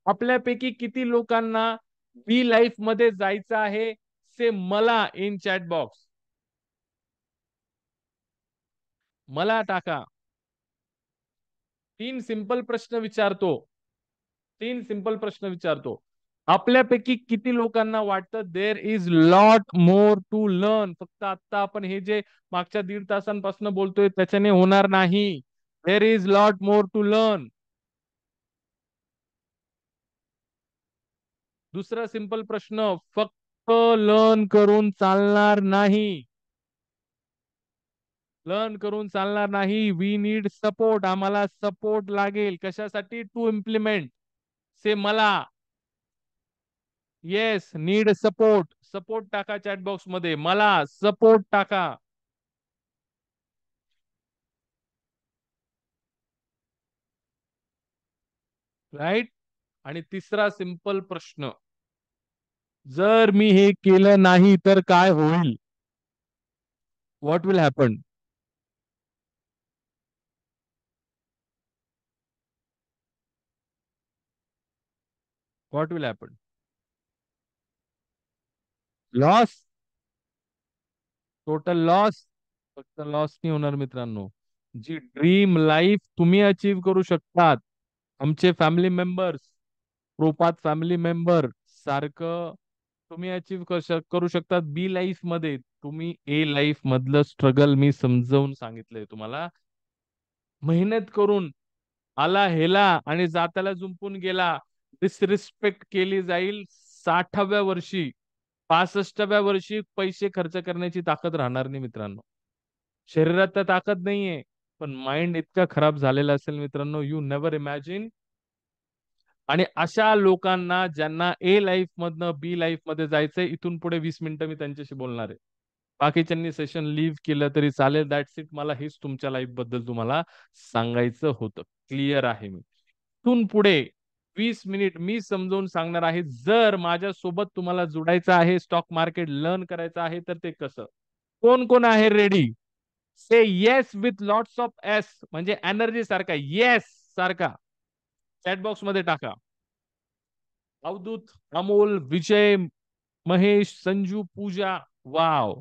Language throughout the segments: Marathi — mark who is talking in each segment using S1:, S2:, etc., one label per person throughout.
S1: आपल्यापैकी किती लोकांना बी लाईफ मध्ये जायचं आहे? से मला इन चॅट बॉक्स. मला टाका. 3 सिंपल प्रश्न विचारतो. आपल्यापैकी किती लोकांना वाटतं there is lot more to learn? फक्त आता आपण हे जे मागच्या 1.5 तासांपासून बोलतोय त्याच्याने होणार नाही. There is lot more to learn. दुसरा सिंपल प्रश्न, फक्त लर्न करून चालणार नाही. लर्न करून चालणार नाही. We need support. आम्हाला सपोर्ट लागेल. कशासाठी? To implement. से मला. Yes, need support. सपोर्ट टाका चॅट बॉक्स मध्ये. मला सपोर्ट टाका. राईट. आणि तिसरा सिंपल प्रश्न, जर मी हे केलं नाही तर काय होईल? What will happen? What will happen? Loss. Total loss. फक्त लॉस नाही होणार मित्रांनो. जी ड्रीम लाईफ तुम्ही अचीव करू शकतात, आमचे फॅमिली मेंबर्स, प्रोपात फॅमिली मेंबर सारखं तुम्ही अचीव करू शकतात बी लाईफ मध्ये. तुम्ही ए लाईफ मधलं स्ट्रगल मी समजावून सांगितलंय तुम्हाला. मेहनत करून आला हेला आणि जात्याला जुंपून गेला. डिसरिस्पेक्ट केली जाईल 60व्या वर्षी. 65व्या वर्षी पैसे खर्च करण्याची ताकद राहणार नाही मित्रांनो. शरीरात तर ताकद नाहीये, पण माइंड इतका खराब झालेला असेल मित्रांनो, यू नेव्हर इमॅजिन. आणि अशा लोकांना ज्यांना ए लाईफ मधनं बी लाईफ मध्ये जायचंय, इथून पुढे 20 मिनिटं मी त्यांच्याशी बोलणार आहे. बाकीच्यांनी सेशन लिव्ह केलं तरी चालेल. That's it. मला हेच तुमच्या लाईफ बद्दल तुम्हाला सांगायचं होतं. क्लिअर आहे मी. इथून पुढे 20 मिनिट मी समजावून सांगणार आहे. जर माझ्या सोबत तुम्हाला जोडायचं आहे, स्टॉक मार्केट लर्न करायचं आहे, तर ते कसं? कोण कोण आहे ready? Say yes with lots of S, म्हणजे एनर्जी सारखा येस सारखा चॅट बॉक्स मध्ये टाका. अवधूत, अमोल, विजय, महेश, संजू, पूजा. वाव,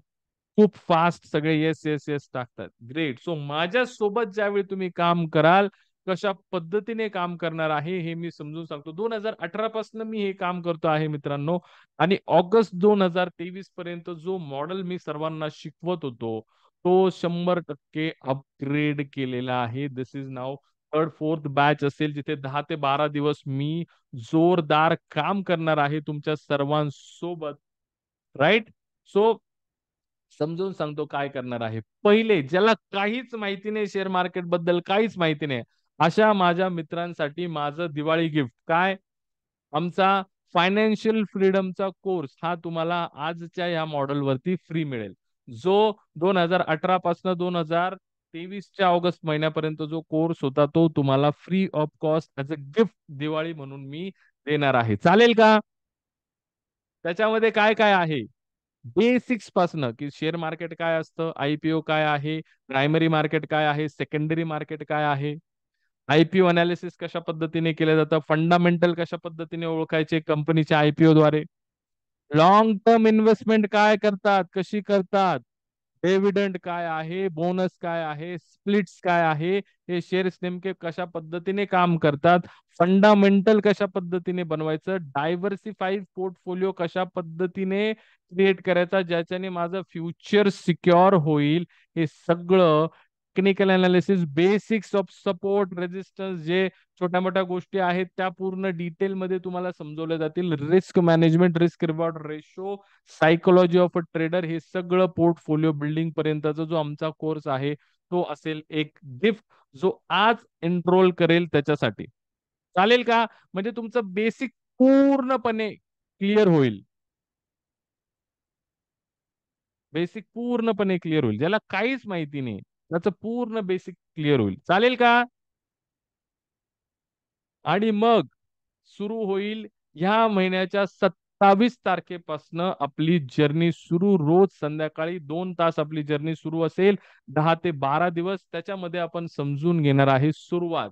S1: खूप फास्ट सगळे येस येस येस टाकतात. ग्रेट. सो माझ्या सोबत ज्यावेळी तुम्ही काम कराल, कशा पद्धतीने काम करणार आहे हे मी समजून सांगतो. 2018 पासून मी हे काम करतो आहे मित्रांनो. आणि ऑगस्ट 2023 पर्यंत जो मॉडेल मी सर्वांना शिकवत होतो, तो 100% अपग्रेड केलेला आहे. दिस इज नाव थर्ड फोर्थ बॅच असेल, जिथे 10 ते 12 दिवस मी जोरदार काम करणार आहे तुमच्या सर्वांसोबत. राईट. सो समजून सांगतो काय करणार आहे. पहिले, ज्याला काहीच माहिती नाही शेअर मार्केट बद्दल, काहीच माहिती नाही, अशा माझ्या मित्रांसाठी माझं दिवाळी गिफ्ट काय? आमचा फायनान्शियल फ्रीडमचा कोर्स हा तुम्हाला आजच्या या मॉडेल वरती फ्री मिळेल. जो 2018 पासून 2023च्या ऑगस्ट महिन्यापर्यंत जो कोर्स होता, तो तुम्हाला free of cost as a gift Diwali म्हणून मी देणार आहे. चालेल का? त्याच्यामध्ये काय काय आहे? बेसिक्स पासनं, की शेअर मार्केट काय असतं, आयपीओ काय आहे, प्रायमरी मार्केट काय आहे, सेकंडरी मार्केट काय आहे, आयपीओ अनालिसिस कशा पद्धतीने केलं जातं, फंडामेंटल कशा पद्धतीने ओळखायचे कंपनीच्या आयपीओ द्वारे, लॉंग टर्म इन्व्हेस्टमेंट काय करतात, कशी करतात, डिव्हिडंड काय आहे, बोनस काय आहे, स्प्लिट्स काय आहे, हे शेअर्स नेमके कशा पद्धतीने काम करतात, फंडामेंटल कशा पद्धतीने बनवायचं, डायव्हर्सिफाईड पोर्टफोलिओ कशा पद्धतीने क्रिएट करायचा ज्याच्याने माझं फ्युचर सिक्युअर होईल, हे सगळं technical analysis, basics of support resistance, जे छोट्या मोठ्या गोष्टी आहेत त्या पूर्ण डिटेलमध्ये तुम्हाला समजवल्या जातील. Risk management, risk reward ratio, psychology of a trader, हे सगळं पोर्टफोलिओ बिल्डिंग पर्यंतचा जो आमचा कोर्स आहे, तो असेल एक गिफ्ट, जो आज एनरोल करेल त्याच्यासाठी. चालेल का? म्हणजे तुमचं बेसिक पूर्णपणे क्लिअर होईल. बेसिक पूर्णपणे क्लिअर होईल. ज्याला काहीच माहिती नाही त्याचं पूर्ण बेसिक क्लिअर होईल. चालेल का? आणि मग सुरू होईल ह्या महिन्याच्या 27 तारखेपासून आपली जर्नी सुरू. रोज संध्याकाळी 2 तास आपली जर्नी सुरू असेल. 10 ते 12 दिवस त्याच्यामध्ये आपण समजून घेणार आहे सुरुवात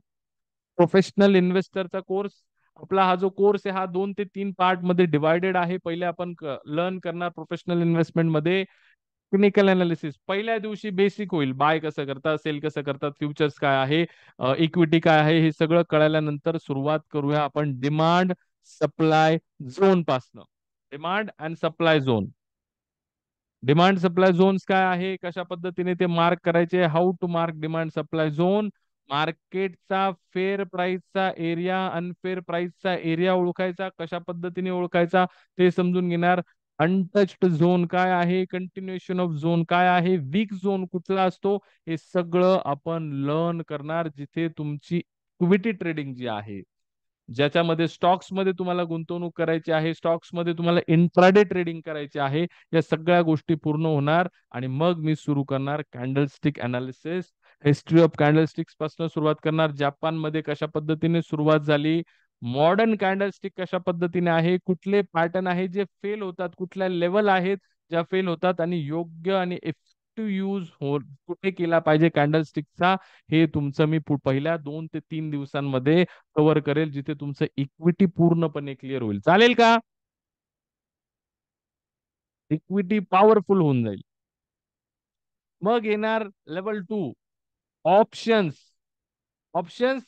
S1: प्रोफेशनल इन्व्हेस्टरचा कोर्स, आपला हा जो कोर्स आहे हा 2 ते 3 पार्ट मध्ये डिवायडेड आहे. पहिले आपण लर्न करणार प्रोफेशनल इन्व्हेस्टमेंट मध्ये टेक्निकल अनालिसिस. पहिल्या दिवशी बेसिक होईल. बाय कसं करतात, सेल कसं करतात, फ्युचर्स काय आहे, इक्विटी काय आहे, हे सगळं कळाल्यानंतर सुरुवात करूया आपण डिमांड सप्लाय झोन पासनं. Demand and supply zone. Demand supply zones काय आहे, कशा पद्धतीने ते मार्क करायचे, how to mark demand supply zone, मार्केटचा फेअर प्राइसचा एरिया, अनफेअर प्राइसचा एरिया ओळखायचा, कशा पद्धतीने ओळखायचा ते समजून घेणार. अनटच्ड झोन काय आहे, कंटिन्युएशन ऑफ झोन काय आहे, वीक झोन कुठला असतो, हे सगळं आपण लर्न करणार. जिथे तुमची इक्विटी ट्रेडिंग जी आहे, ज्याच्यामध्ये स्टॉक्समध्ये तुम्हाला गुंतवणूक करायची आहे, स्टॉक्समध्ये तुम्हाला इंट्राडे ट्रेडिंग करायची आहे, या सगळ्या गोष्टी पूर्ण होणार. आणि मग मी सुरू करणार कॅन्डलस्टिक अनालिसिस. हिस्ट्री ऑफ कॅन्डलस्टिक्स पासून सुरुवात करणार. जपानमध्ये कशा पद्धतीने सुरुवात झाली, मॉडर्न कॅन्डलस्टिक कशा पद्धतीने आहे, कुठले पॅटर्न आहे जे फेल होतात, कुठल्या लेवल आहेत ज्या फेल होतात, आणि योग्य आणि इफेक्टिव्ह यूज कुठे केला पाहिजे कॅन्डलस्टिकचा, हे तुमचं मी पहिल्या 2 ते 3 दिवसांमध्ये कव्हर करेल, जिथे तुमचं इक्विटी पूर्णपणे क्लिअर होईल. चालेल का? इक्विटी पॉवरफुल होऊन जाईल. मग येणार लेवल 2, ऑप्शन्स. ऑप्शन्स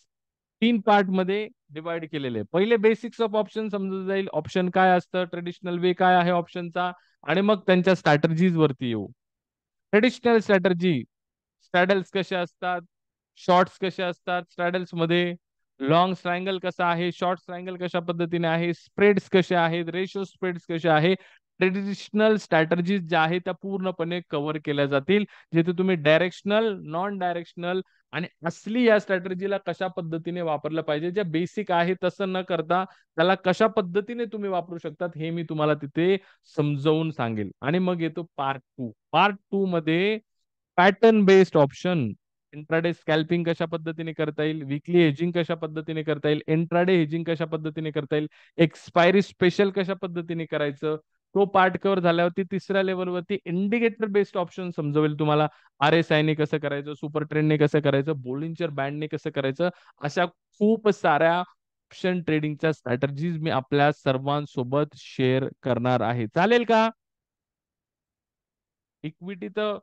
S1: 3 पार्ट मध्ये डिवाइड केलेले. पहिले बेसिक्स ऑफ ऑप्शन समजून जाईल. ऑप्शन काय असतं, ट्रेडिशनल वे काय आहे ऑप्शनचा, आणि मग त्यांच्या स्ट्रॅटर्जीज वरती येऊ. ट्रेडिशनल स्ट्रॅटर्जी, स्ट्रॅडल्स कसे असतात, शॉर्ट्स कसे असतात, स्ट्रॅडल्स मध्ये लॉंग ट्रायंगल कसा आहे, शॉर्ट ट्रायंगल कशा पद्धतीने आहे, स्प्रेड्स कसे आहेत, रेशो स्प्रेड्स कसे आहे. ट्रेडिशनल स्ट्रॅटर्जीज ज्या आहेत त्या पूर्णपणे कव्हर केल्या जातील, जिथे तुम्ही डायरेक्शनल, नॉन डायरेक्शनल आणि असली या स्ट्रॅटर्जीला कशा पद्धतीने वापरलं पाहिजे, ज्या बेसिक आहे तसं न करता त्याला कशा पद्धतीने तुम्ही वापरू शकतात, हे मी तुम्हाला तिथे समजावून सांगेल. आणि मग येतो पार्ट 2. पार्ट 2 मध्ये pattern based option, intraday scalping कशा पद्धतीने करता येईल, वीकली हेजिंग कशा पद्धतीने करता येईल, इंट्राडे हेजिंग कशा पद्धतीने करता येईल, एक्सपायरी स्पेशल कशा पद्धतीने करायचं, तो पार्ट कव्हर झाल्यावरती तिसऱ्या लेवलवरती इंडिकेटर बेस्ड ऑप्शन समजवेल तुम्हाला. RSI ने कसं करायचं, सुपर ट्रेंडने कसं करायचं, बोलिंजर बँडने कसं करायचं, अशा खूप साऱ्या ऑप्शन ट्रेडिंगच्या स्ट्रॅटर्जीज मी आपल्या सर्वांसोबत शेअर करणार आहे. चालेल का? इक्विटी तर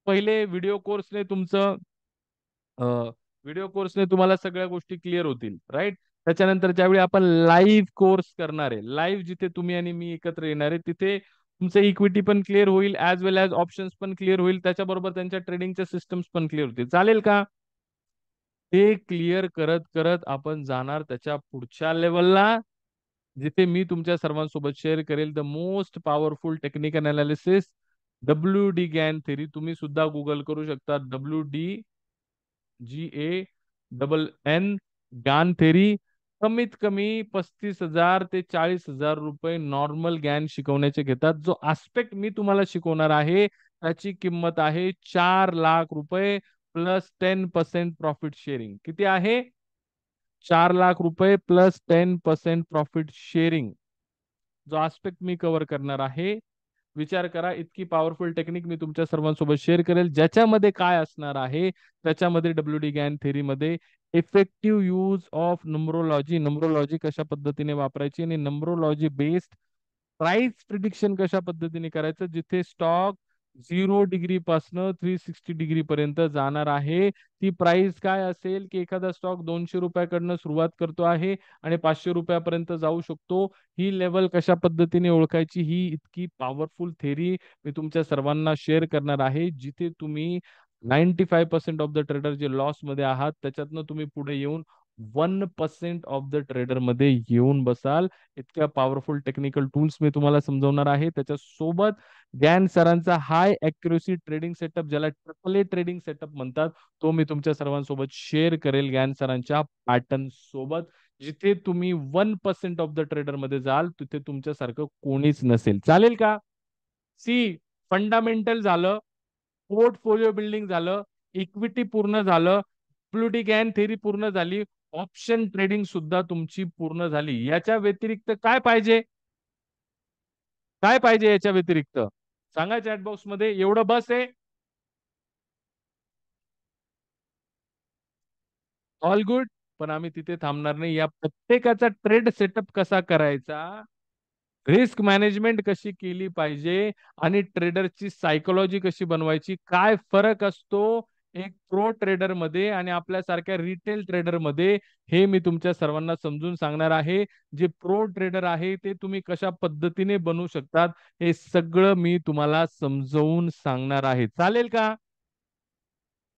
S1: पहिले व्हिडिओ कोर्सने तुम्हाला सगळ्या गोष्टी क्लिअर होतील, राईट. त्याच्यानंतर ज्यावेळी आपण लाईव्ह कोर्स करणार आहे, लाईव्ह जिथे तुम्ही आणि मी एकत्र येणार आहे, तिथे तुमचं इक्विटी पण क्लिअर होईल, ऍज वेल ऍज ऑप्शन्स पण क्लिअर होईल, त्याच्याबरोबर त्यांच्या ट्रेडिंगच्या सिस्टम्स पण क्लिअर होतील. चालेल का? ते क्लिअर करत करत आपण जाणार त्याच्या पुढच्या लेवलला, जिथे मी तुमच्या सर्वांसोबत शेअर करेल the most powerful technical analysis, WD Gann theory. तुम्ही सुद्धा गुगल करू शकता, WDGANN ज्ञान थेरी. कमीत कमी 35,000 ते 40,000 रुपये नॉर्मल ज्ञान शिकवण्याचे घेतात. जो आस्पेक्ट मी तुम्हाला शिकवणार आहे त्याची किंमत आहे 4 लाख रुपये प्लस 10% प्रॉफिट शेअरिंग. किती आहे? 4 लाख रुपये प्लस 10% प्रॉफिट शेअरिंग. जो आस्पेक्ट मी कव्हर करणार आहे, विचार करा, इतकी पॉवरफुल टेक्निक मी तुमच्या सर्वांसोबत शेअर करेल. ज्याच्यामध्ये काय असणार आहे, त्याच्यामध्ये WD गॅन थेरीमध्ये इफेक्टिव्ह यूज ऑफ नंबरोलॉजी, नंबरोलॉजी कशा पद्धतीने वापरायची, आणि नंबरोलॉजी बेस्ड प्राइस प्रिडिक्शन कशा पद्धतीने करायचं, जिथे स्टॉक 0 डिग्री पासनं 360 डिग्री पर्यंत जाणार आहे. ती प्राइस काय असेल, की एखादा स्टॉक 200 रुपयाकडनं सुरुवात करतो आहे आणि 500 रुपयापर्यंत जाऊ शकतो. ही लेवल कशा पद्धतीने ओळखायची, ही इतकी पॉवरफुल थेरी मी तुमच्या सर्वांना शेअर करणार आहे, जिथे तुम्ही 95% ऑफ द ट्रेडर जे लॉस मध्ये आहात, त्याच्यातनं तुम्ही पुढे येऊन 1% ऑफ द ट्रेडर मध्ये येऊन बसाल. इतक्या पॉवरफुल टेक्निकल टूल्स मी तुम्हाला समजवणार आहे. त्याच्यासोबत गॅन सरांचा हाय अॅक्युरसी ट्रेडिंग सेटअप, ज्याला AAA ट्रेडिंग सेटअप म्हणतात, तो मी तुमच्या सर्वांसोबत शेअर करेल गॅन सरांच्या पॅटर्न सोबत. जिथे तुम्ही 1% ऑफ द ट्रेडर मध्ये जाल, तिथे तुमच्यासारखं कोणीच नसेल. चालेल का? सी, फंडामेंटल झालं, पोर्टफोलिओ बिल्डिंग झालं, इक्विटी पूर्ण झालं, फ्लुटी गॅन थेरी पूर्ण झाली, ऑप्शन ट्रेडिंग सुद्धा तुमची पूर्ण झाली. याच्या व्यतिरिक्त काय पाहिजे? काय पाहिजे याच्या व्यतिरिक्त? सांगा चॅट बॉक्स मध्ये. एवढं बस आहे? All good? पण आम्ही तिथे थांबणार नाही. या प्रत्येकाचा ट्रेड सेटअप कसा करायचा, रिस्क मॅनेजमेंट कशी केली पाहिजे आणि ट्रेडरची सायकोलॉजी कशी बनवायची, काय फरक असतो एक प्रो ट्रेडर मध्ये आणि आपल्यासारख्या रिटेल ट्रेडर मध्ये, हे मी तुमच्या सर्वांना समजून सांगणार आहे. जे प्रो ट्रेडर आहे ते तुम्ही कशा पद्धतीने बनवू शकतात, हे सगळं मी तुम्हाला समजवून सांगणार आहे. चालेल का?